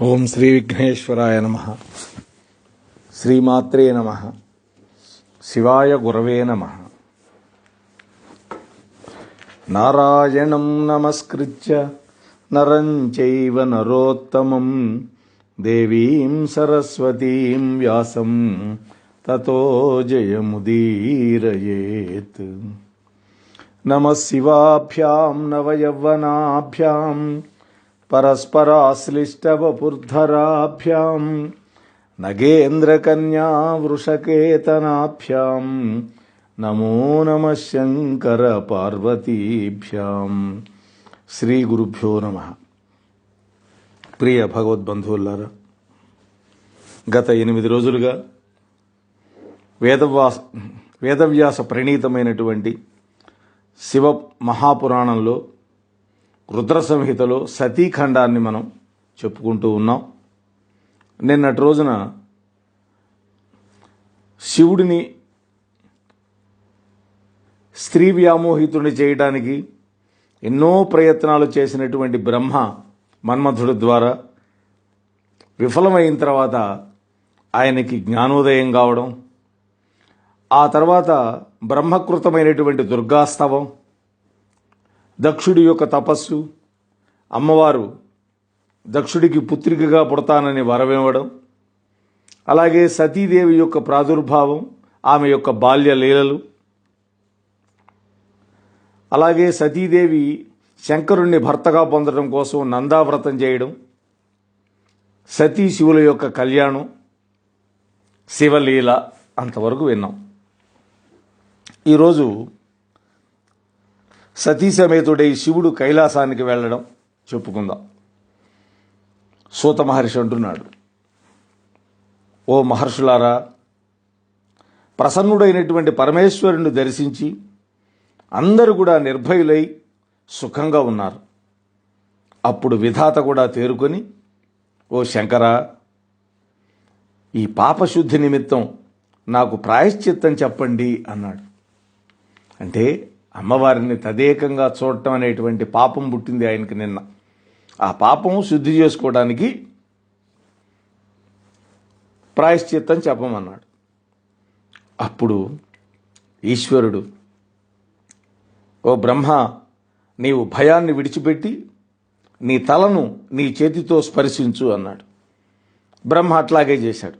ఓం శ్రీ విఘ్నేశ్వరాయ నమ. శ్రీమాత్రే నమ. శివాయ గురవే నమ. నారాయణం నమస్కృత్య నరం చైవ నరోత్తమం దేవీం సరస్వతీం వ్యాసం తతో జయముదీరయేత్. నమః శివాభ్యాం నవయవ్వనాభ్యాం పరస్పరాశ్లిష్టవపుర్ధరాభ్యాం నగేంద్రకన్యా వృషకేతనాభ్యాం నమో నమః శంకర పార్వతీభ్యాం. శ్రీ గురుభ్యో నమః. ప్రియ భగవద్బంధువులారా, గత 8 రోజులుగా వేదవ్యాస ప్రణీతమైనటువంటి శివ మహాపురాణంలో రుద్ర సంహితలో సతీఖండాన్ని మనం చెప్పుకుంటూ ఉన్నాం. నిన్నటి రోజున శివుడిని స్త్రీ వ్యామోహితుడిని చేయడానికి ఎన్నో ప్రయత్నాలు చేసినటువంటి బ్రహ్మ మన్మథుడి ద్వారా విఫలమైన తర్వాత ఆయనకి జ్ఞానోదయం కావడం, ఆ తర్వాత బ్రహ్మకృతమైనటువంటి దుర్గాస్తవం, దక్షుడి యొక్క తపస్సు, అమ్మవారు దక్షుడికి పుత్రికగా పుడతానని వరమివ్వడం, అలాగే సతీదేవి యొక్క ప్రాదుర్భావం, ఆమె యొక్క బాల్య లీలలు, అలాగే సతీదేవి శంకరుణ్ణి భర్తగా పొందడం కోసం నందావ్రతం చేయడం, సతీ శివుల యొక్క కళ్యాణం, శివలీల అంతవరకు విన్నాం. ఈరోజు సతీ సమేతుడై శివుడు కైలాసానికి వెళ్ళడం చెప్పుకుందాం. సూత మహర్షి అంటున్నాడు, ఓ మహర్షులారా, ప్రసన్నుడైనటువంటి పరమేశ్వరుని దర్శించి అందరూ కూడా నిర్భయులై సుఖంగా ఉన్నారు. అప్పుడు విధాత కూడా తేరుకొని, ఓ శంకరా, ఈ పాపశుద్ధి నిమిత్తం నాకు ప్రాయశ్చిత్తం చెప్పండి అన్నాడు. అంటే అమ్మవారిని తదేకంగా చూడటం అనేటువంటి పాపం పుట్టింది ఆయనకి నిన్న. ఆ పాపం శుద్ధి చేసుకోవడానికి ప్రాయశ్చిత్తం చెప్పమన్నాడు. అప్పుడు ఈశ్వరుడు, ఓ బ్రహ్మ, నీవు భయాన్ని విడిచిపెట్టి నీ తలను నీ చేతితో స్పర్శించు అన్నాడు. బ్రహ్మ అట్లాగే చేశాడు.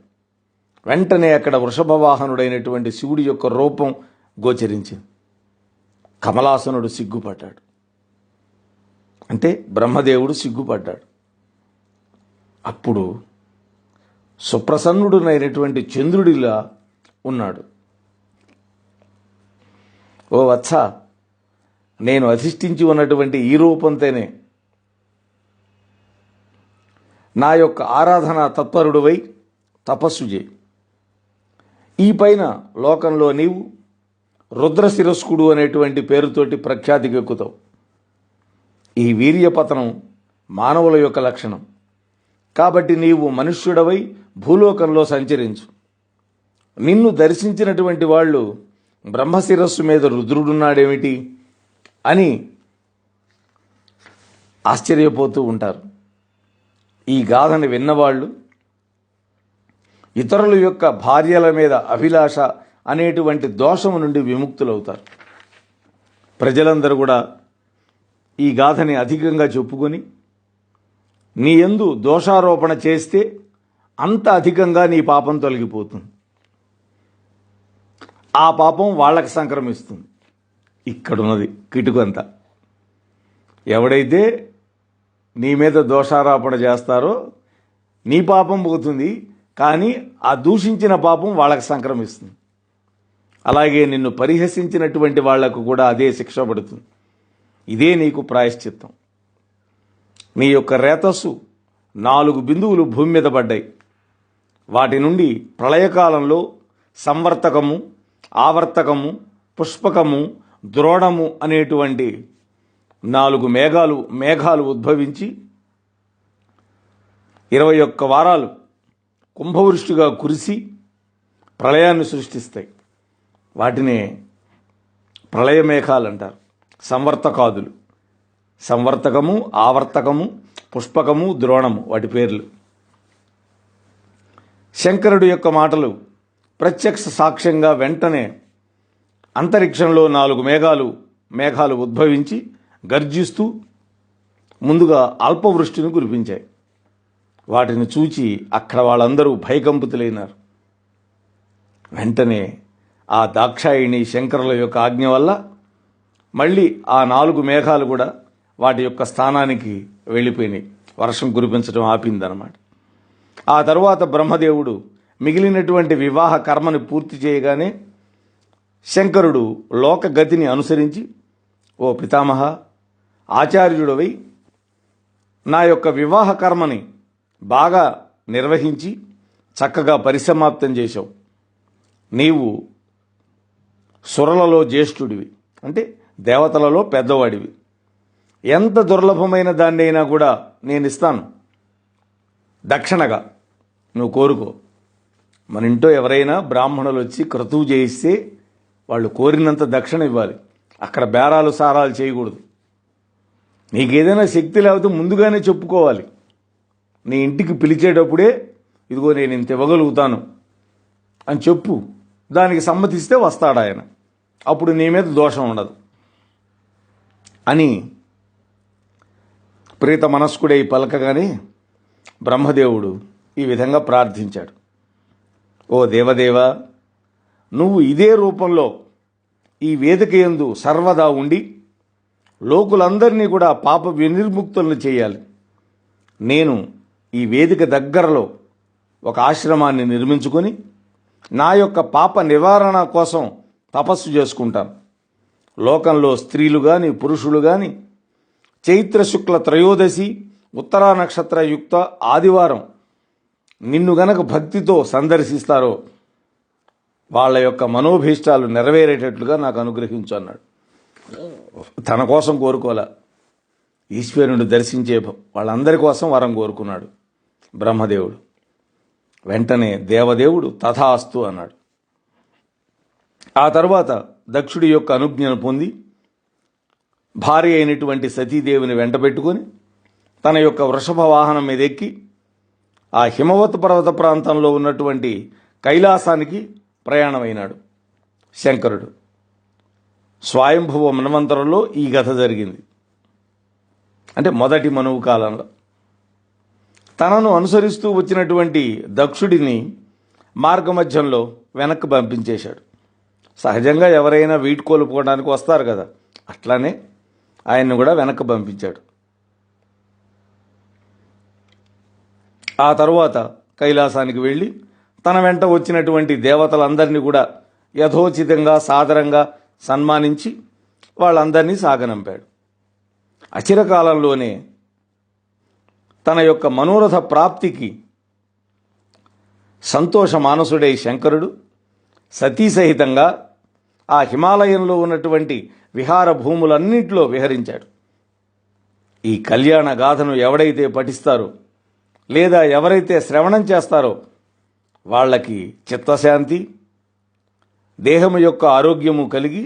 వెంటనే అక్కడ వృషభవాహనుడైనటువంటి శివుడి యొక్క రూపం గోచరించింది. కమలాసనుడు సిగ్గుపడ్డాడు. అంటే బ్రహ్మదేవుడు సిగ్గుపడ్డాడు. అప్పుడు సుప్రసన్నుడునైనటువంటి చంద్రుడిలా ఉన్నాడు. ఓ వత్స, నేను అధిష్ఠించి ఉన్నటువంటి ఈ రూపంతోనే నా యొక్క ఆరాధన తత్పరుడువై తపస్సు చేయి. ఈ పైన లోకంలో నీవు రుద్రశిరస్కుడు అనేటువంటి పేరుతోటి ప్రఖ్యాతికి ఎక్కుతావు. ఈ వీర్యపతనం మానవుల యొక్క లక్షణం. కాబట్టి నీవు మనుష్యుడవై భూలోకంలో సంచరించు. నిన్ను దర్శించినటువంటి వాళ్ళు బ్రహ్మశిరస్సు మీద రుద్రుడున్నాడేమిటి అని ఆశ్చర్యపోతూ ఉంటారు. ఈ గాథని విన్నవాళ్ళు ఇతరుల యొక్క భార్యల మీద అభిలాష అనేటువంటి దోషము నుండి విముక్తులవుతారు. ప్రజలందరూ కూడా ఈ గాథని అధికంగా చెప్పుకొని నీ యందు దోషారోపణ చేస్తే అంత అధికంగా నీ పాపం తొలగిపోతుంది. ఆ పాపం వాళ్ళకి సంక్రమిస్తుంది. ఇక్కడున్నది కిటుకంతా. ఎవడైతే నీ మీద దోషారోపణ చేస్తారో నీ పాపం పోతుంది, కానీ ఆ దూషించిన పాపం వాళ్ళకి సంక్రమిస్తుంది. అలాగే నిన్ను పరిహసించినటువంటి వాళ్లకు కూడా అదే శిక్ష పడుతుంది. ఇదే నీకు ప్రాయశ్చిత్తం. నీ యొక్క రేతస్సు 4 బిందువులు భూమి మీద పడ్డాయి. వాటి నుండి ప్రళయకాలంలో సంవర్తకము, ఆవర్తకము, పుష్పకము, ద్రోణము అనేటువంటి 4 మేఘాలు ఉద్భవించి 21 వారాలు కుంభవృష్టిగా కురిసి ప్రళయాన్ని సృష్టిస్తాయి. వాటినే ప్రళయమేఘాలు అంటారు, సంవర్తకాదులు. సంవర్తకము, ఆవర్తకము, పుష్పకము, ద్రోణము వాటి పేర్లు. శంకరుడి యొక్క మాటలు ప్రత్యక్ష సాక్ష్యంగా వెంటనే అంతరిక్షంలో 4 మేఘాలు ఉద్భవించి గర్జిస్తూ ముందుగా అల్పవృష్టిని కురిపించాయి. వాటిని చూచి అక్కడ వాళ్ళందరూ భయకంపితులైనారు. వెంటనే ఆ దాక్షాయిణి శంకరుల యొక్క ఆజ్ఞ వల్ల మళ్ళీ ఆ 4 మేఘాలు కూడా వాటి యొక్క స్థానానికి వెళ్ళిపోయినాయి. వర్షం కురిపించడం ఆపిందనమాట. ఆ తరువాత బ్రహ్మదేవుడు మిగిలినటువంటి వివాహ కర్మని పూర్తి చేయగానే శంకరుడు లోకగతిని అనుసరించి, ఓ పితామహ, ఆచార్యుడవై నా యొక్క వివాహ కర్మని బాగా నిర్వహించి చక్కగా పరిసమాప్తం చేశావు. నీవు సురలలో జ్యేష్ఠుడివి, అంటే దేవతలలో పెద్దవాడివి. ఎంత దుర్లభమైన దాన్ని అయినా కూడా నేను ఇస్తాను, దక్షిణగా నువ్వు కోరుకో. మన ఇంట్లో ఎవరైనా బ్రాహ్మణులు వచ్చి క్రతువు చేయిస్తే వాళ్ళు కోరినంత దక్షిణ ఇవ్వాలి. అక్కడ బేరాలు సారాలు చేయకూడదు. నీకేదైనా శక్తి లేకపోతే ముందుగానే చెప్పుకోవాలి. నీ ఇంటికి పిలిచేటప్పుడే ఇదిగో నేను ఇంత ఇవ్వగలుగుతాను అని చెప్పు. దానికి సమ్మతిస్తే వస్తాడు ఆయన. అప్పుడు నీ మీద దోషం ఉండదు అని ప్రీత మనస్కుడై పలకగానే బ్రహ్మదేవుడు ఈ విధంగా ప్రార్థించాడు. ఓ దేవదేవ, నువ్వు ఇదే రూపంలో ఈ వేదిక యందు సర్వదా ఉండి లోకులందరినీ కూడా పాప వినిర్ముక్తులను చేయాలి. నేను ఈ వేదిక దగ్గరలో ఒక ఆశ్రమాన్ని నిర్మించుకొని నా యొక్క పాప నివారణ కోసం తపస్సు చేసుకుంటాను. లోకంలో స్త్రీలు కానీ పురుషులు కానీ చైత్ర శుక్ల త్రయోదశి ఉత్తరా నక్షత్ర యుక్త ఆదివారం నిన్ను గనక భక్తితో సందర్శిస్తారో వాళ్ళ యొక్క మనోభీష్టాలు నెరవేరేటట్లుగా నాకు అనుగ్రహించు అన్నాడు. తన కోసం కోరుకోలే, ఈశ్వరుని దర్శించే వాళ్ళందరి కోసం వరం కోరుకున్నాడు బ్రహ్మదేవుడు. వెంటనే దేవదేవుడు తథాస్తు అన్నాడు. ఆ తరువాత దక్షుడి యొక్క అనుజ్ఞను పొంది భార్య అయినటువంటి సతీదేవిని వెంటబెట్టుకొని తన యొక్క వృషభ వాహనం మీద ఎక్కి ఆ హిమవత్ పర్వత ప్రాంతంలో ఉన్నటువంటి కైలాసానికి ప్రయాణమైనాడు శంకరుడు. స్వయంభువ మన్వంతరంలో ఈ కథ జరిగింది. అంటే మొదటి మనువు కాలంలో తనను అనుసరిస్తూ వచ్చినటువంటి దక్షుడిని మార్గమధ్యంలో వెనక్కి పంపించేశాడు. సహజంగా ఎవరైనా వీడ్కోలుపోవడానికి వస్తారు కదా, అట్లానే ఆయన్ని కూడా వెనక్కి పంపించాడు. ఆ తరువాత కైలాసానికి వెళ్ళి తన వెంట వచ్చినటువంటి దేవతలందరినీ కూడా యథోచితంగా సాదరంగా సన్మానించి వాళ్ళందరినీ సాగనంపాడు. అచిరకాలంలోనే తన యొక్క మనోరథ ప్రాప్తికి సంతోష మానసుడై శంకరుడు సతీసహితంగా ఆ హిమాలయంలో ఉన్నటువంటి విహార భూములన్నింటిలో విహరించాడు. ఈ కళ్యాణ గాథను ఎవడైతే పఠిస్తారో లేదా ఎవరైతే శ్రవణం చేస్తారో వాళ్ళకి చిత్తశాంతి, దేహము యొక్క ఆరోగ్యము కలిగి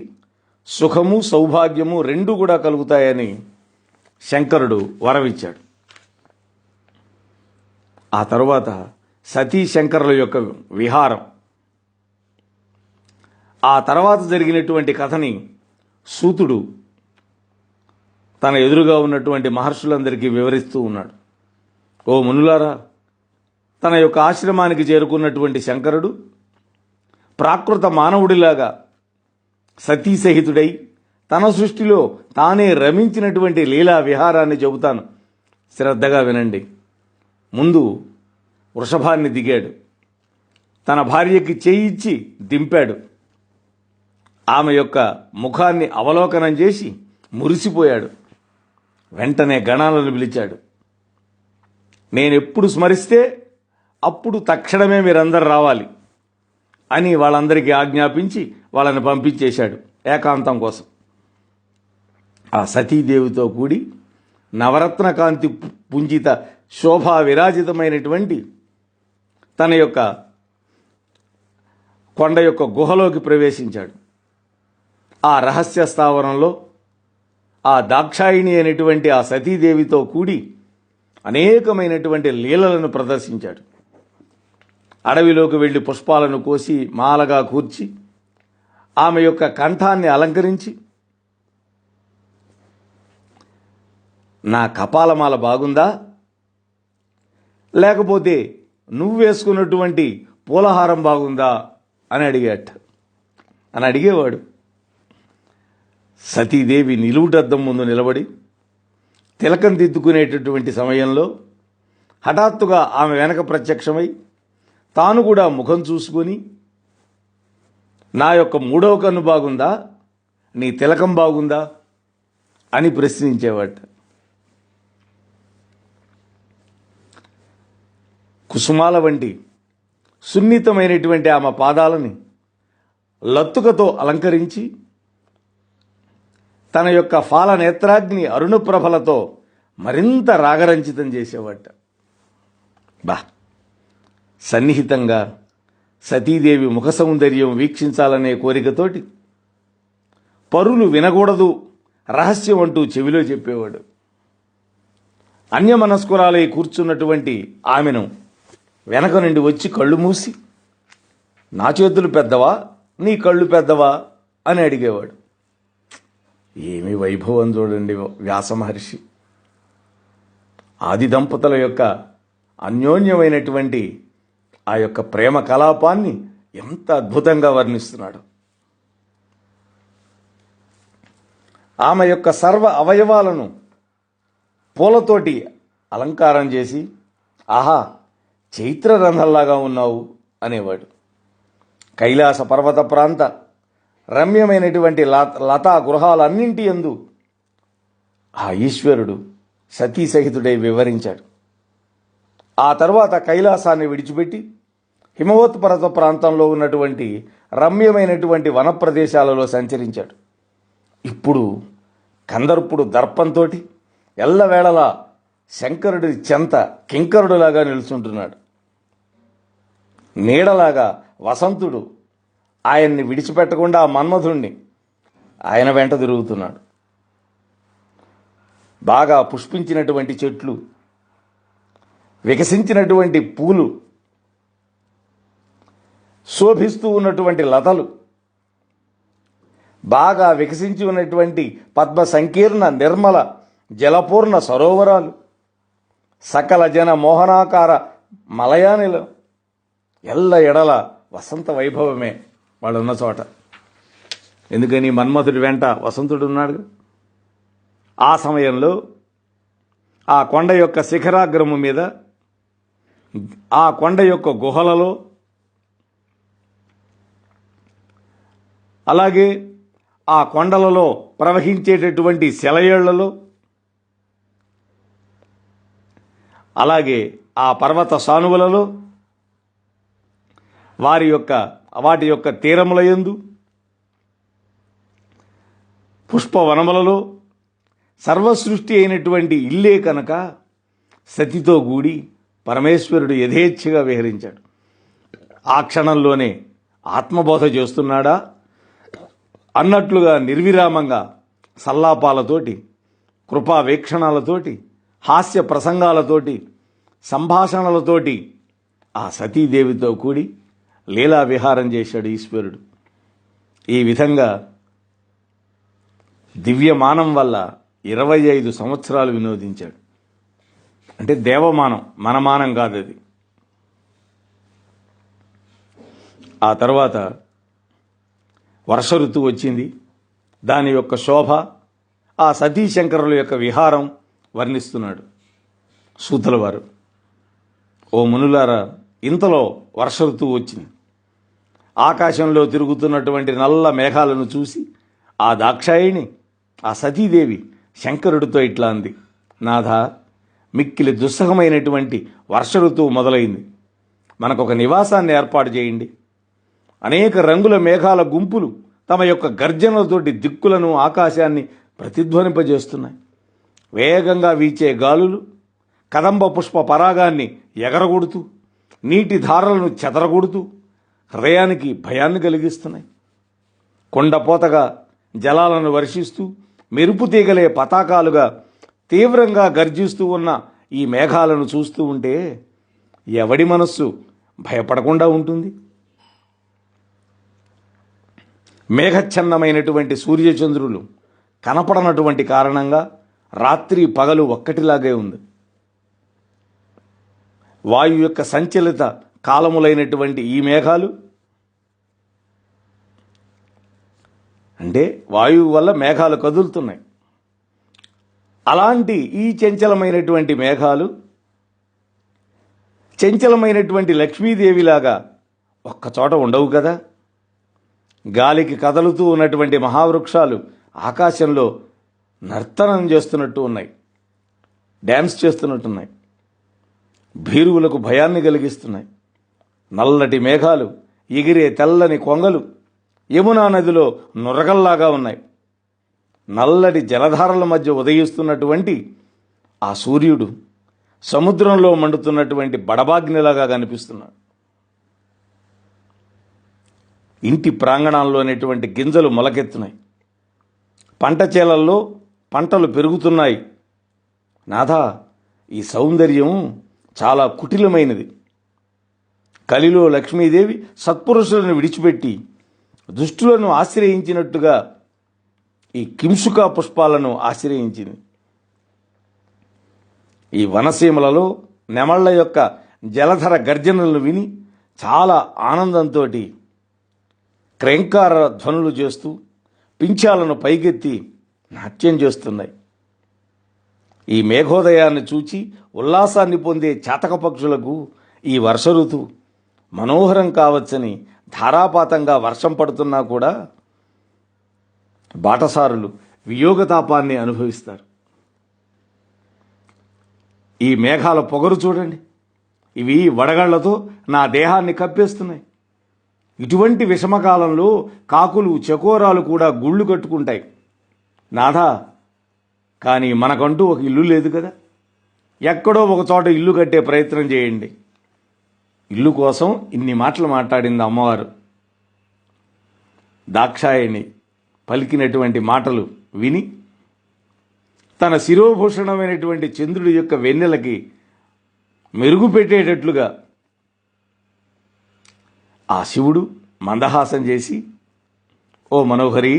సుఖము సౌభాగ్యము రెండూ కూడా కలుగుతాయని శంకరుడు వరమిచ్చాడు. ఆ తరువాత సతీ శంకరుల యొక్క విహారం, ఆ తర్వాత జరిగినటువంటి కథని సూతుడు తన ఎదురుగా ఉన్నటువంటి మహర్షులందరికీ వివరిస్తూ ఉన్నాడు. ఓ మునులారా, తన యొక్క ఆశ్రమానికి చేరుకున్నటువంటి శంకరుడు ప్రాకృత మానవుడిలాగా సతీసహితుడై తన సృష్టిలో తానే రమించినటువంటి లీలా విహారాన్ని చెబుతాను, శ్రద్ధగా వినండి. ముందు వృషభాన్ని దిగాడు, తన భార్యకి చేయిచ్చి దింపాడు. ఆమె యొక్క ముఖాన్ని అవలోకనం చేసి మురిసిపోయాడు. వెంటనే గణాలను పిలిచాడు. నేనెప్పుడు స్మరిస్తే అప్పుడు తక్షణమే మీరందరూ రావాలి అని వాళ్ళందరికీ ఆజ్ఞాపించి వాళ్ళని పంపించేశాడు ఏకాంతం కోసం. ఆ సతీదేవితో కూడి నవరత్న కాంతి పుంజిత శోభా విరాజితమైనటువంటి తన యొక్క కొండ యొక్క గుహలోకి ప్రవేశించాడు. ఆ రహస్య స్థావరంలో ఆ దాక్షాయిణి అనేటువంటి ఆ సతీదేవితో కూడి అనేకమైనటువంటి లీలలను ప్రదర్శించాడు. అడవిలోకి వెళ్లి పుష్పాలను కోసి మాలగా కూర్చి ఆమె యొక్క కంఠాన్ని అలంకరించి, నా కపాలమాల బాగుందా, లేకపోతే నువ్వు వేసుకున్నటువంటి పూలహారం బాగుందా అని అడిగేవాడు. సతీదేవి నిలువుటద్దం ముందు నిలబడి తిలకం దిద్దుకునేటటువంటి సమయంలో హఠాత్తుగా ఆమె వెనక ప్రత్యక్షమై తాను కూడా ముఖం చూసుకొని, నా యొక్క మూడవ కన్ను బాగుందా, నీ తిలకం బాగుందా అని ప్రశ్నించేవాట. కుసుమాల వంటి సున్నితమైనటువంటి ఆమె పాదాలని లత్తుకతో అలంకరించి తన యొక్క ఫాలనేత్రాగ్ని అరుణప్రభలతో మరింత రాగరంజితం చేసేవాట. సన్నిహితంగా సతీదేవి ముఖ సౌందర్యం వీక్షించాలనే కోరికతోటి పరులు వినకూడదు రహస్యం అంటూ చెవిలో చెప్పేవాడు. అన్యమనస్కురాలై కూర్చున్నటువంటి ఆమెను వెనక నుండి వచ్చి కళ్ళు మూసి, నా చేతులు పెద్దవా, నీ కళ్ళు పెద్దవా అని అడిగేవాడు. ఏమి వైభవం చూడండి వ్యాస మహర్షి. ఆది దంపతుల యొక్క అన్యోన్యమైనటువంటి ఆ యొక్క ప్రేమ కలాపాన్ని ఎంత అద్భుతంగా వర్ణిస్తున్నాడు. ఆమె యొక్క సర్వ అవయవాలను పూలతోటి అలంకారం చేసి, ఆహా చైత్రరంధంలాగా ఉన్నావు అనేవాడు. కైలాస పర్వత ప్రాంత రమ్యమైనటువంటి లతా గృహాలన్నింటి యందు ఆ ఈశ్వరుడు సతీ సహితుడై వివరించాడు. ఆ తర్వాత కైలాసాన్ని విడిచిపెట్టి హిమవత్ పర్వత ప్రాంతంలో ఉన్నటువంటి రమ్యమైనటువంటి వన ప్రదేశాలలో సంచరించాడు. ఇప్పుడు కందర్పుడు దర్పంతో ఎల్లవేళలా శంకరుడి చెంత కింకరుడులాగా నిలుచుంటున్నాడు. నీడలాగా వసంతుడు ఆయన్ని విడిచిపెట్టకుండా మన్మధుణ్ణి ఆయన వెంట తిరుగుతున్నాడు. బాగా పుష్పించినటువంటి చెట్లు, వికసించినటువంటి పూలు, శోభిస్తూ ఉన్నటువంటి లతలు, బాగా వికసించి ఉన్నటువంటి పద్మ సంకీర్ణ నిర్మల జలపూర్ణ సరోవరాలు, సకల జన మోహనాకార మలయానిలం, ఎల్ల ఎడల వసంత వైభవమే వాళ్ళున్న చోట. ఎందుకని మన్మథుడి వెంట వసంతుడు ఉన్నాడు. ఆ సమయంలో ఆ కొండ యొక్క శిఖరాగ్రము మీద, ఆ కొండ యొక్క గుహలలో, అలాగే ఆ కొండలలో ప్రవహించేటటువంటి సెలయేళ్లలో, అలాగే ఆ పర్వత సానువులలో, వాటి యొక్క తీరముల యందు, పుష్పవనములలో సర్వసృష్టి అయినటువంటి ఇల్లే కనుక సతితో కూడి పరమేశ్వరుడు యథేచ్ఛగా విహరించాడు. ఆ క్షణంలోనే ఆత్మబోధ చేస్తున్నాడా అన్నట్లుగా నిర్విరామంగా సల్లాపాలతోటి, కృపావేక్షణాలతోటి, హాస్య ప్రసంగాలతోటి, సంభాషణలతోటి ఆ సతీదేవితో కూడి లీలా విహారం చేశాడు ఈశ్వరుడు. ఈ విధంగా దివ్యమానం వల్ల 25 సంవత్సరాలు వినోదించాడు. అంటే దేవమానం, మన మానం కాదు అది. ఆ తర్వాత వర్ష ఋతువు వచ్చింది. దాని యొక్క శోభ, ఆ సతీశంకరుల యొక్క విహారం వర్ణిస్తున్నాడు సూతుల వారు. ఓ మునులారా, ఇంతలో వర్ష ఋతువు వచ్చింది. ఆకాశంలో తిరుగుతున్నటువంటి నల్ల మేఘాలను చూసి ఆ దాక్షాయిణి, ఆ సతీదేవి శంకరుడితో ఇట్లా అంది, నాథా, మిక్కిలి దుస్సహమైనటువంటి వర్ష ఋతువు మొదలైంది. మనకొక నివాసాన్ని ఏర్పాటు చేయండి. అనేక రంగుల మేఘాల గుంపులు తమ యొక్క గర్జనలతోటి దిక్కులను, ఆకాశాన్ని ప్రతిధ్వనింపజేస్తున్నాయి. వేగంగా వీచే గాలులు కదంబ పుష్ప పరాగాన్ని ఎగరగొడుతూ, నీటి ధారలను చెదరగొడుతూ హృదయానికి భయాన్ని కలిగిస్తున్నాయి. కొండపోతగా జలాలను వర్షిస్తూ మెరుపు తీగలే పతాకాలుగా తీవ్రంగా గర్జిస్తూ ఉన్న ఈ మేఘాలను చూస్తూ ఉంటే ఎవడి మనస్సు భయపడకుండా ఉంటుంది. మేఘఛన్నమైనటువంటి సూర్యచంద్రులు కనపడనటువంటి కారణంగా రాత్రి పగలు ఒక్కటిలాగే ఉంది. వాయు యొక్క సంచలిత కాలములైనటువంటి ఈ మేఘాలు అంటే వాయువు వల్ల మేఘాలు కదులుతున్నాయి. అలాంటి ఈ చంచలమైనటువంటి మేఘాలు చంచలమైనటువంటి లక్ష్మీదేవిలాగా ఒక్కచోట ఉండవు కదా. గాలికి కదలుతూ ఉన్నటువంటి మహావృక్షాలు ఆకాశంలో నర్తనం చేస్తున్నట్టు ఉన్నాయి, డ్యాన్స్ చేస్తున్నట్టున్నాయి, భీరువులకు భయాన్ని కలిగిస్తున్నాయి. నల్లటి మేఘాలు, ఎగిరే తెల్లని కొంగలు యమునా నదిలో నురగల్లాగా ఉన్నాయి. నల్లటి జలధారల మధ్య ఉదయిస్తున్నటువంటి ఆ సూర్యుడు సముద్రంలో మండుతున్నటువంటి బడబాగ్నిలాగా కనిపిస్తున్నాడు. ఇంటి ప్రాంగణాల్లోనేటువంటి గింజలు మొలకెత్తున్నాయి, పంట చేలల్లో పంటలు పెరుగుతున్నాయి. నాథా, ఈ సౌందర్యం చాలా కుటిలమైనది. కలిలో లక్ష్మీదేవి సత్పురుషులను విడిచిపెట్టి దుష్టులను ఆశ్రయించినట్టుగా ఈ కింసుకా పుష్పాలను ఆశ్రయించింది. ఈ వనసీమలలో నెమళ్ల యొక్క జలధర గర్జనలను విని చాలా ఆనందంతో క్రేంకార ధ్వనులు చేస్తూ పింఛాలను పైకెత్తి నాట్యం చేస్తున్నాయి. ఈ మేఘోదయాన్ని చూచి ఉల్లాసాన్ని పొందే చాతక పక్షులకు ఈ వర్ష ఋతువు మనోహరం కావచ్చని ధారాపాతంగా వర్షం పడుతున్నా కూడా బాటసారులు వియోగతాపాన్ని అనుభవిస్తారు. ఈ మేఘాల పొగరు చూడండి, ఇవి వడగళ్లతో నా దేహాన్ని కప్పేస్తున్నాయి. ఇటువంటి విషమకాలంలో కాకులు చకోరాలు కూడా గుళ్ళు కట్టుకుంటాయి. నాథా, కానీ మనకంటూ ఒక ఇల్లు లేదు కదా. ఎక్కడో ఒక చోట ఇల్లు కట్టే ప్రయత్నం చేయండి. ఇల్లు కోసం ఇన్ని మాటలు మాట్లాడింది అమ్మవారు. దాక్షాయణి పలికినటువంటి మాటలు విని తన శిరోభూషణమైనటువంటి చంద్రుడి యొక్క వెన్నెలకి మెరుగు పెట్టేటట్లుగా ఆ శివుడు మందహాసం చేసి, ఓ మనోహరి,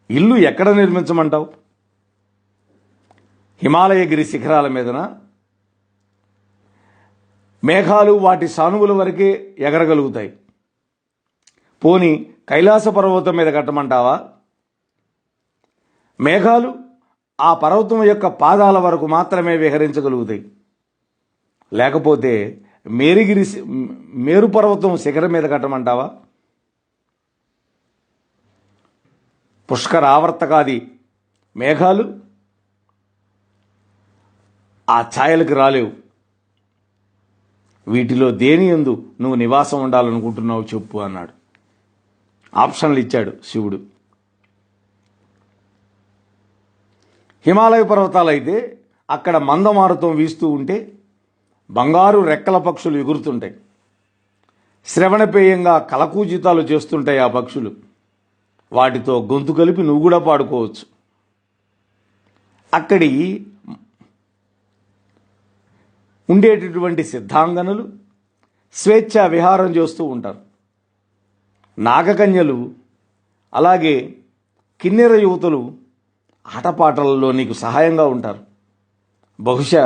ఇల్లు ఎక్కడ నిర్మించమంటావు? హిమాలయగిరి శిఖరాల మీదన? మేఘాలు వాటి సానువుల వరకే ఎగరగలుగుతాయి. పోని కైలాస పర్వతం మీద కట్టమంటావా? మేఘాలు ఆ పర్వతం యొక్క పాదాల వరకు మాత్రమే విహరించగలుగుతాయి. లేకపోతే మేరు పర్వతం శిఖరం మీద కట్టమంటావా? పుష్కరావర్తకాది మేఘాలు ఆ ఛాయలకు రాలేవు. వీటిలో దేని యందు నువ్వు నివాసం ఉండాలనుకుంటున్నావు చెప్పు అన్నాడు. ఆప్షన్లు ఇచ్చాడు శివుడు. హిమాలయ పర్వతాలైతే అక్కడ మందమారుతం వీస్తూ ఉంటే బంగారు రెక్కల పక్షులు ఎగురుతుంటాయి. శ్రవణపేయంగా కలకూజితాలు చేస్తుంటాయి ఆ పక్షులు. వాటితో గొంతు కలిపి నువ్వు కూడా పాడుకోవచ్చు. అక్కడి ఉండేటటువంటి సిద్ధాంగనులు స్వేచ్ఛా విహారం చేస్తూ ఉంటారు. నాగకన్యలు అలాగే కిన్నెర యువతులు ఆటపాటలలో నీకు సహాయంగా ఉంటారు. బహుశా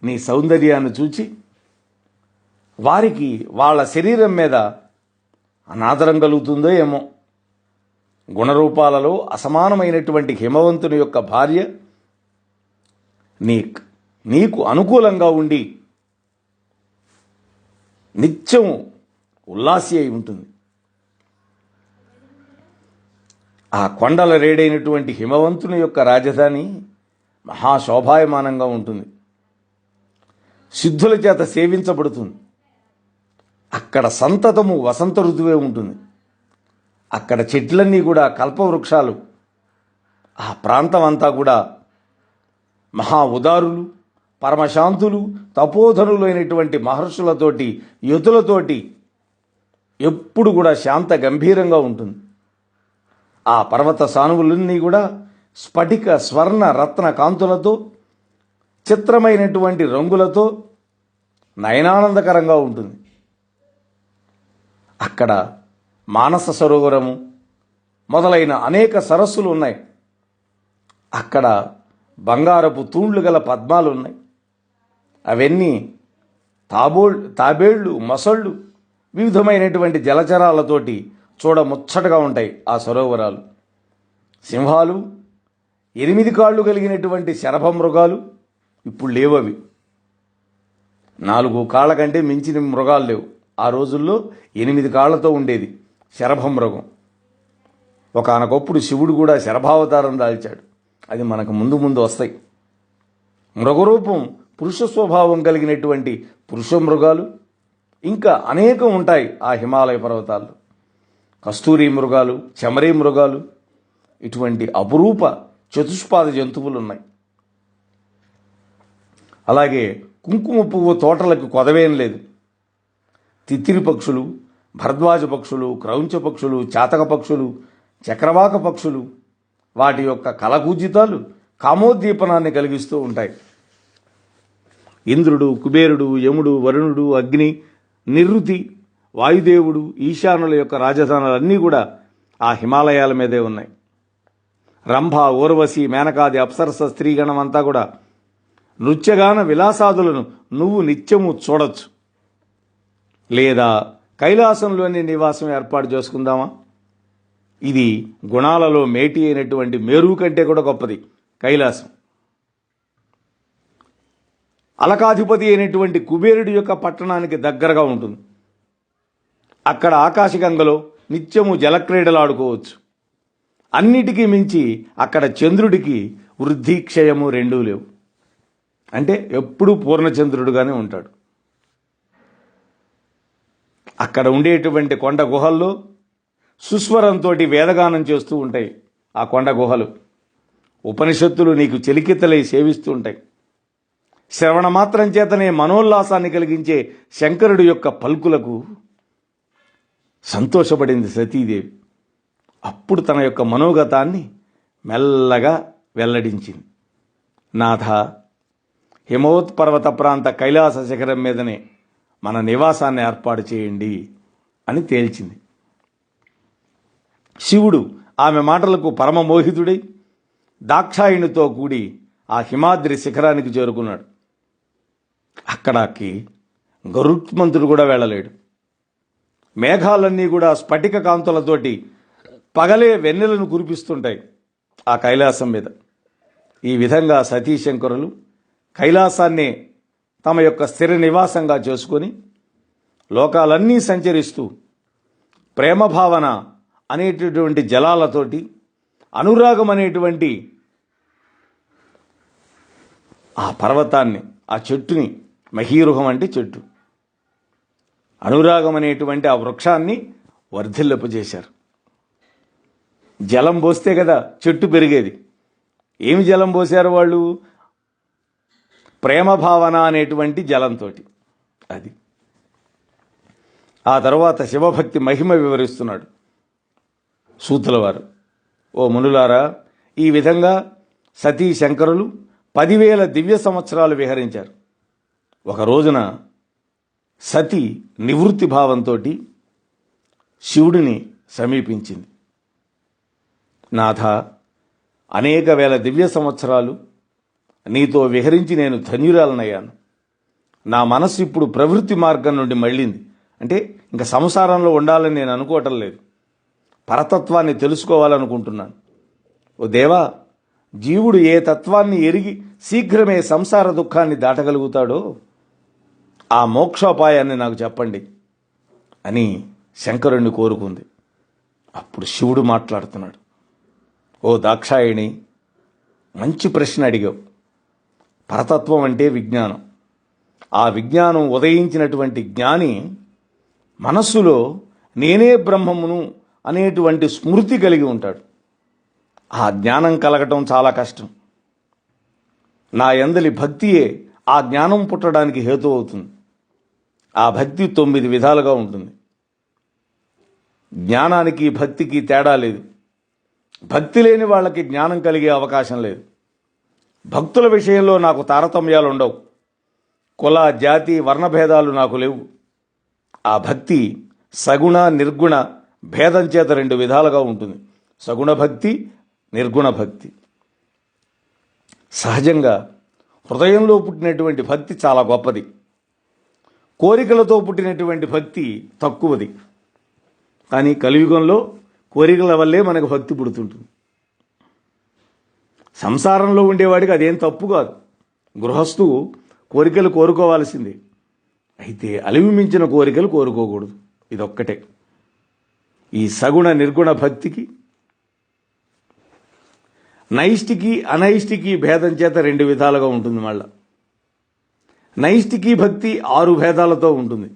నీ సౌందర్యాన్ని చూచి వారికి వాళ్ళ శరీరం మీద అనాదరం కలుగుతుందో ఏమో. గుణరూపాలలో అసమానమైనటువంటి హిమవంతుని యొక్క భార్య నీకు అనుకూలంగా ఉండి నిత్యం ఉల్లాసి అయి ఉంటుంది. ఆ కొండల రేడైనటువంటి హిమవంతుని యొక్క రాజధాని మహాశోభాయమానంగా ఉంటుంది. సిద్ధుల చేత సేవించబడుతుంది. అక్కడ సంతతము వసంత ఋతువే ఉంటుంది. అక్కడ చెట్లన్నీ కూడా కల్పవృక్షాలు. ఆ ప్రాంతం అంతా కూడా మహా ఉదారులు, పరమశాంతులు, తపోధనులైనటువంటి మహర్షులతోటి, యతులతోటి ఎప్పుడు కూడా శాంత గంభీరంగా ఉంటుంది. ఆ పర్వత సానువులన్నీ కూడా స్ఫటిక స్వర్ణ రత్న కాంతులతో, చిత్రమైనటువంటి రంగులతో నయనానందకరంగా ఉంటుంది. అక్కడ మానస సరోవరము మొదలైన అనేక సరస్సులు ఉన్నాయి. అక్కడ బంగారపు తూండ్లు గల పద్మాలు ఉన్నాయి. అవన్నీ తాబేళ్లు, మొసళ్ళు, వివిధమైనటువంటి జలచరాలతోటి చూడముచ్చటగా ఉంటాయి ఆ సరోవరాలు. సింహాలు, 8 కాళ్ళు కలిగినటువంటి శరభమృగాలు ఇప్పుడు లేవవి. 4 కాళ్ళ కంటే మించిన మృగాలు లేవు. ఆ రోజుల్లో 8 కాళ్లతో ఉండేది శరభమృగం. ఒకానొకప్పుడు శివుడు కూడా శరభావతారం దాల్చాడు. అది మనకు ముందు ముందు వస్తాయి. మృగరూపం పురుష స్వభావం కలిగినటువంటి పురుష మృగాలు ఇంకా అనేకం ఉంటాయి ఆ హిమాలయ పర్వతాల్లో. కస్తూరి మృగాలు, చమరీ మృగాలు, ఇటువంటి అపురూప చతుష్పాద జంతువులు ఉన్నాయి. అలాగే కుంకుమ పువ్వు తోటలకు కొదవేం లేదు. తిత్తిరి పక్షులు, భరద్వాజ పక్షులు, క్రౌంచ పక్షులు, చాతక పక్షులు, చక్రవాక పక్షులు, వాటి యొక్క కలకూజితాలు కామోద్దీపనాన్ని కలిగిస్తూ ఉంటాయి. ఇంద్రుడు, కుబేరుడు, యముడు, వరుణుడు, అగ్ని, నిరుతి, వాయుదేవుడు, ఈశానుల యొక్క రాజధానులన్నీ కూడా ఆ హిమాలయాల మీదే ఉన్నాయి. రంభ, ఊర్వశి, మేనకాది అప్సరస స్త్రీగణం అంతా కూడా నృత్యగాన విలాసాదులను నువ్వు నిత్యము చూడొచ్చు. లేదా కైలాసంలోని నివాసం ఏర్పాటు చేసుకుందామా? ఇది గుణాలలో మేటి అయినటువంటి మేరు కంటే కూడా గొప్పది కైలాసం. అలకాధిపతి అయినటువంటి కుబేరుడి యొక్క పట్టణానికి దగ్గరగా ఉంటుంది. అక్కడ ఆకాశగంగలో నిత్యము జలక్రీడలాడుకోవచ్చు. అన్నిటికీ మించి అక్కడ చంద్రుడికి వృద్ధి, క్షయము రెండూ లేవు. అంటే ఎప్పుడూ పూర్ణచంద్రుడుగానే ఉంటాడు. అక్కడ ఉండేటువంటి కొండ గుహల్లో సుస్వరంతో వేదగానం చేస్తూ ఉంటాయి. ఆ కొండ గుహలు ఉపనిషత్తులు నీకు చెలికెత్తలై సేవిస్తూ ఉంటాయి. శ్రవణ మాత్రం చేతనే మనోల్లాసాన్ని కలిగించే శంకరుడి యొక్క పలుకులకు సంతోషపడింది సతీదేవి. అప్పుడు తన యొక్క మనోగతాన్ని మెల్లగా వెల్లడించింది. నాథ, హిమోత్పర్వత ప్రాంత కైలాస శిఖరం మీదనే మన నివాసాన్ని ఏర్పాటు చేయండి అని తేల్చింది. శివుడు ఆమె మాటలకు పరమమోహితుడై దాక్షాయిణితో కూడి ఆ హిమాద్రి శిఖరానికి చేరుకున్నాడు. అక్కడికి గరుత్మంతుడు కూడా వెళ్ళలేడు. మేఘాలన్నీ కూడా స్ఫటిక కాంతులతోటి పగలే వెన్నెలను కురిపిస్తుంటాయి ఆ కైలాసం మీద. ఈ విధంగా సతీశంకరులు కైలాసాన్నే తమ యొక్క స్థిర నివాసంగా చేసుకొని లోకాలన్నీ సంచరిస్తూ ప్రేమ భావన అనేటటువంటి జలాలతోటి, అనురాగం అనేటువంటి ఆ పర్వతాన్ని, ఆ చెట్టుని, మహీరుహం అంటే చెట్టు, అనురాగం అనేటువంటి ఆ వృక్షాన్ని వర్ధిల్లపజేశారు. జలం పోస్తే కదా చెట్టు పెరిగేది. ఏమి జలం పోశారు వాళ్ళు? ప్రేమ భావన అనేటువంటి జలంతో. అది ఆ తర్వాత శివభక్తి మహిమ వివరిస్తున్నాడు సూతుల వారు. ఓ మునులారా, ఈ విధంగా సతీ శంకరులు 10,000 దివ్య సంవత్సరాలు విహరించారు. ఒక రోజున సతి నివృత్తి భావంతో శివుడిని సమీపించింది. నాథ, అనేక వేల దివ్య సంవత్సరాలు నీతో విహరించి నేను ధన్యురాలనయ్యాను. నా మనస్సు ఇప్పుడు ప్రవృత్తి మార్గం నుండి మళ్ళింది. అంటే ఇంకా సంసారంలో ఉండాలని నేను అనుకోవటం లేదు. పరతత్వాన్ని తెలుసుకోవాలనుకుంటున్నాను. ఓ దేవా, జీవుడు ఏ తత్వాన్ని ఎరిగి శీఘ్రమే సంసార దుఃఖాన్ని దాటగలుగుతాడో ఆ మోక్షోపాయాన్ని నాకు చెప్పండి అని శంకరుణ్ణి కోరుకుంది. అప్పుడు శివుడు మాట్లాడుతున్నాడు. ఓ దాక్షాయిణి, మంచి ప్రశ్న అడిగావు. పరతత్వం అంటే విజ్ఞానం. ఆ విజ్ఞానం ఉదయించినటువంటి జ్ఞాని మనస్సులో నేనే బ్రహ్మమును అనేటువంటి స్మృతి కలిగి ఉంటాడు. ఆ జ్ఞానం కలగటం చాలా కష్టం. నా యందలి భక్తియే ఆ జ్ఞానం పుట్టడానికి హేతు అవుతుంది. ఆ భక్తి 9 విధాలుగా ఉంటుంది. జ్ఞానానికి భక్తికి తేడా లేదు. భక్తి లేని వాళ్ళకి జ్ఞానం కలిగే అవకాశం లేదు. భక్తుల విషయంలో నాకు తారతమ్యాలు ఉండవు. కుల, జాతి, వర్ణభేదాలు నాకు లేవు. ఆ భక్తి సగుణ నిర్గుణ భేదం చేత రెండు విధాలుగా ఉంటుంది. సగుణ భక్తి, నిర్గుణ భక్తి. సహజంగా హృదయంలో పుట్టినటువంటి భక్తి చాలా గొప్పది. కోరికలతో పుట్టినటువంటి భక్తి తక్కువది. కానీ కలియుగంలో కోరికల వల్లే మనకు భక్తి పుడుతుంటుంది. సంసారంలో ఉండేవాడికి అదేం తప్పు కాదు. గృహస్థు కోరికలు కోరుకోవాల్సిందే. అయితే అలివి మించిన కోరికలు కోరుకోకూడదు. ఇదొక్కటే. ఈ సగుణ నిర్గుణ భక్తికి నైష్టికి అనైష్టికి భేదం చేత రెండు విధాలుగా ఉంటుంది. మళ్ళా నైష్టికి భక్తి 6 భేదాలతో ఉంటుంది.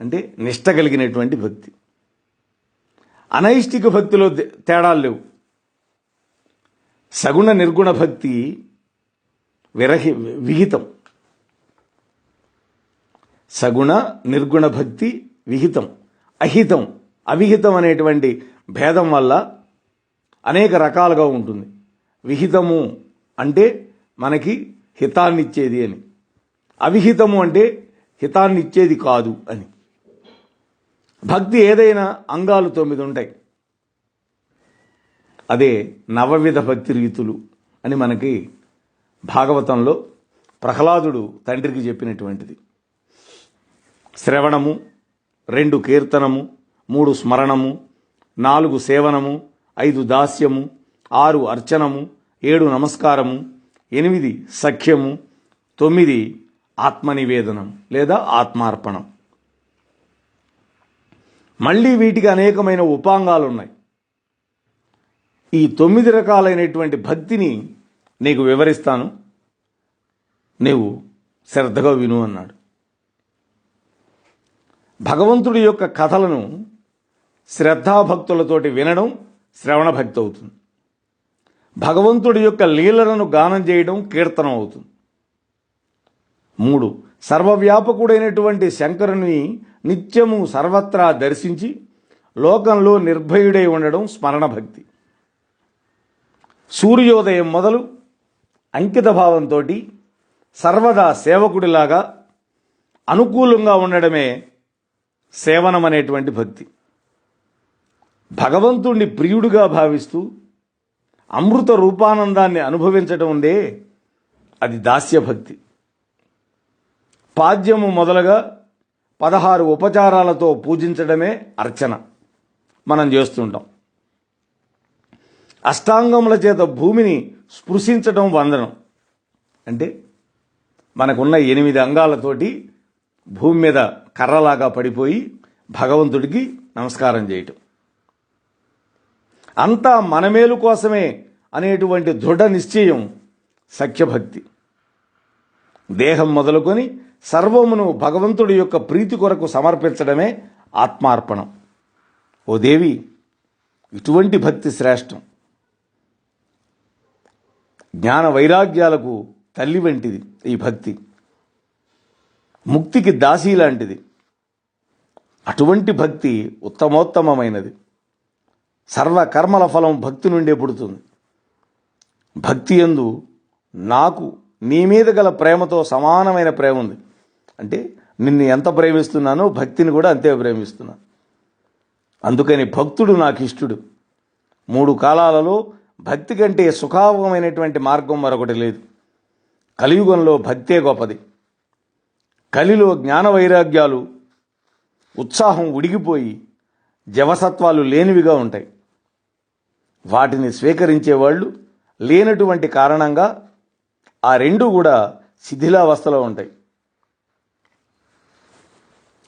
అంటే నిష్ట కలిగినటువంటి భక్తి. అనైష్టిక భక్తిలో తేడాలు లేవు. సగుణ నిర్గుణ భక్తి విహితం. సగుణ నిర్గుణ భక్తి విహితం. అహితం, అవిహితం అనేటువంటి భేదం వల్ల అనేక రకాలుగా ఉంటుంది. విహితము అంటే మనకి హితాన్నిచ్చేది అని, అవిహితము అంటే హితాన్నిచ్చేది కాదు అని. భక్తి ఏదైనా అంగాలు 9 ఉంటాయి. అదే నవవిధ భక్తి రీతులు అని మనకి భాగవతంలో ప్రహ్లాదుడు తండ్రికి చెప్పినటువంటిది. శ్రవణము, 2 కీర్తనము, 3 స్మరణము, 4 సేవనము, 5 దాస్యము, 6 అర్చనము, 7 నమస్కారము, 8 సఖ్యము, 9 ఆత్మనివేదనం లేదా ఆత్మార్పణం. మళ్ళీ వీటికి అనేకమైన ఉపాంగాలు ఉన్నాయి. ఈ 9 రకాలైనటువంటి భక్తిని నీకు వివరిస్తాను, నీవు శ్రద్ధగా విను అన్నాడు. భగవంతుడి యొక్క కథలను శ్రద్ధాభక్తులతోటి వినడం శ్రవణ భక్తి అవుతుంది. భగవంతుడి యొక్క లీలలను గానం చేయడం కీర్తనం అవుతుంది. 3 సర్వవ్యాపకుడైనటువంటి శంకరుని నిత్యము సర్వత్రా దర్శించి లోకంలో నిర్భయుడై ఉండడం స్మరణ భక్తి. సూర్యోదయం మొదలు అంకిత భావంతో సర్వదా సేవకుడిలాగా అనుకూలంగా ఉండడమే సేవనం అనేటువంటి భక్తి. భగవంతుణ్ణి ప్రియుడిగా భావిస్తూ అమృత రూపానందాన్ని అనుభవించడం ఉందే అది దాస్య భక్తి. పాద్యము మొదలుగా 16 ఉపచారాలతో పూజించడమే అర్చన మనం చేస్తుంటాం. అష్టాంగముల చేత భూమిని స్పృశించడం వందనం. అంటే మనకున్న 8 అంగాలతోటి భూమి మీద కర్రలాగా పడిపోయి భగవంతుడికి నమస్కారం చేయటం. అంతా మనమేలు కోసమే అనేటువంటి దృఢ నిశ్చయం సఖ్యభక్తి. దేహం మొదలుకొని సర్వమును భగవంతుడి యొక్క ప్రీతి కొరకు సమర్పించడమే ఆత్మార్పణం. ఓ దేవి, ఇటువంటి భక్తి శ్రేష్టం. జ్ఞాన వైరాగ్యాలకు తల్లి వంటిది ఈ భక్తి. ముక్తికి దాసి లాంటిది. అటువంటి భక్తి ఉత్తమోత్తమైనది. సర్వకర్మల ఫలం భక్తి నుండే పుడుతుంది. భక్తి యందు నాకు నీ మీద గల ప్రేమతో సమానమైన ప్రేమ ఉంది. అంటే నిన్ను ఎంత ప్రేమిస్తున్నానో భక్తిని కూడా అంతే ప్రేమిస్తున్నాను. అందుకని భక్తుడు నాకు ఇష్టడు. 3 కాలాలలో భక్తి కంటే సుఖావహమైనటువంటి మార్గం మరొకటి లేదు. కలియుగంలో భక్తే గొప్పది. కలిలో జ్ఞాన వైరాగ్యాలు ఉత్సాహం ఉడిగిపోయి జవసత్వాలు లేనివిగా ఉంటాయి. వాటిని స్వీకరించేవాళ్ళు లేనటువంటి కారణంగా ఆ 2 కూడా శిథిలావస్థలో ఉంటాయి.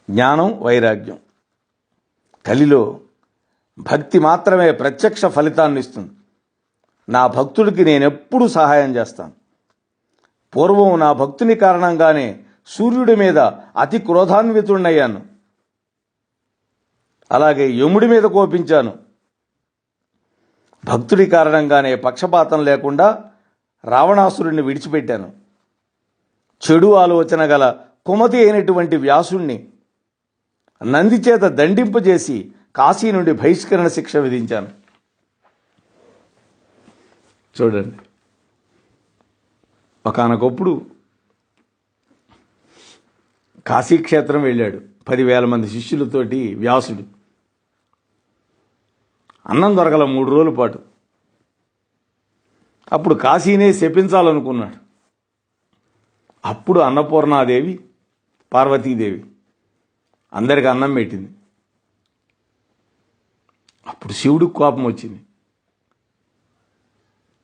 జ్ఞానం, వైరాగ్యం. కలిలో భక్తి మాత్రమే ప్రత్యక్ష ఫలితాన్ని ఇస్తుంది. నా భక్తుడికి నేనెప్పుడు సహాయం చేస్తాను. పూర్వం నా భక్తుని కారణంగానే సూర్యుడి మీద అతి క్రోధాన్వితుడయ్యాను. అలాగే యముడి మీద కోపించాను. భక్తుడి కారణంగానే పక్షపాతం లేకుండా రావణాసురుడిని విడిచిపెట్టాను. చెడు ఆలోచన గల కుమతి అయినటువంటి వ్యాసుణ్ణి నంది చేత దండింపజేసి కాశీ నుండి బహిష్కరణ శిక్ష విధించాను. చూడండి, ఒకానొకప్పుడు కాశీక్షేత్రం వెళ్ళాడు. 10,000 మంది శిష్యులతోటి వ్యాసుడు. అన్నం దొరకల 3 రోజుల పాటు. అప్పుడు కాశీనే శపించాలనుకున్నాడు. అప్పుడు అన్నపూర్ణాదేవి, పార్వతీదేవి అందరికి అన్నం పెట్టింది. అప్పుడు శివుడికి కోపం వచ్చింది.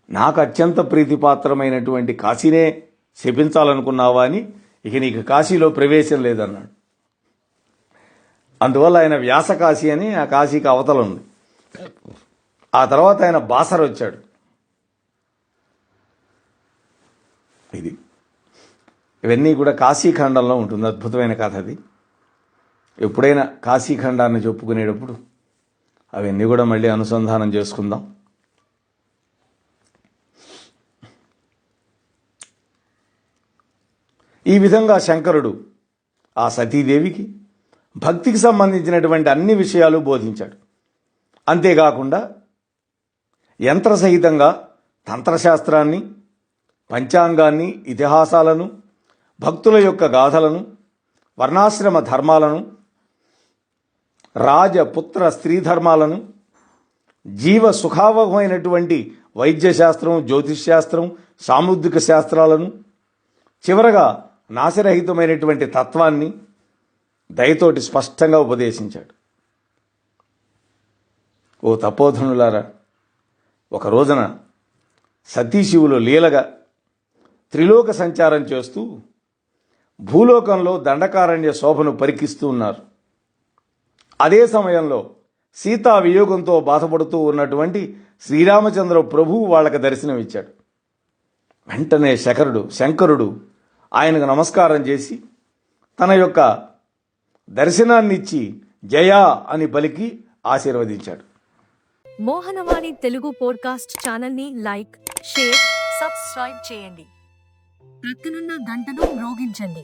నాకు అత్యంత ప్రీతిపాత్రమైనటువంటి కాశీనే శపించాలనుకున్నావా అని, ఇక నీకు కాశీలో ప్రవేశం లేదన్నాడు. అందువల్ల ఆయన వ్యాసకాశీ అని ఆ కాశీకి అవతల ఉంది. ఆ తర్వాత ఆయన బాసర వచ్చాడు. ఇది ఇవన్నీ కూడా కాశీఖండంలో ఉంటుంది. అద్భుతమైన కథ అది. ఎప్పుడైనా కాశీఖండాన్ని చెప్పుకునేటప్పుడు అవన్నీ కూడా మళ్ళీ అనుసంధానం చేసుకుందాం. ఈ విధంగా శంకరుడు ఆ సతీదేవికి భక్తికి సంబంధించినటువంటి అన్ని విషయాలు బోధించాడు. అంతేకాకుండా యంత్రసహితంగా తంత్రశాస్త్రాన్ని, పంచాంగాన్ని, ఇతిహాసాలను, భక్తుల యొక్క గాథలను, వర్ణాశ్రమ ధర్మాలను, రాజపుత్ర స్త్రీ ధర్మాలను, జీవ సుఖావహమైనటువంటి వైద్యశాస్త్రం, జ్యోతిష్శాస్త్రం, సాముద్రిక శాస్త్రాలను, చివరగా నాశరహితమైనటువంటి తత్వాన్ని దయతోటి స్పష్టంగా ఉపదేశించాడు. ఓ తపోధనులారా, ఒక రోజున సతీశివులు లీలగా త్రిలోక సంచారం చేస్తూ భూలోకంలో దండకారణ్య శోభను పరికిస్తూ ఉన్నారు. అదే సమయంలో సీతా వియోగంతో బాధపడుతూ ఉన్నటువంటి శ్రీరామచంద్ర ప్రభువు వాళ్ళకి దర్శనమిచ్చాడు. వెంటనే శంకరుడు ఆయనకు నమస్కారం చేసి తన యొక్క దర్శనాన్నిచ్చి జయా అని పలికి ఆశీర్వదించాడు. మోహనవాణి తెలుగు పోడ్కాస్ట్ ఛానల్ని లైక్, షేర్, సబ్స్క్రైబ్ చేయండి. ప్రక్కనున్న గంటను మ్రోగించండి.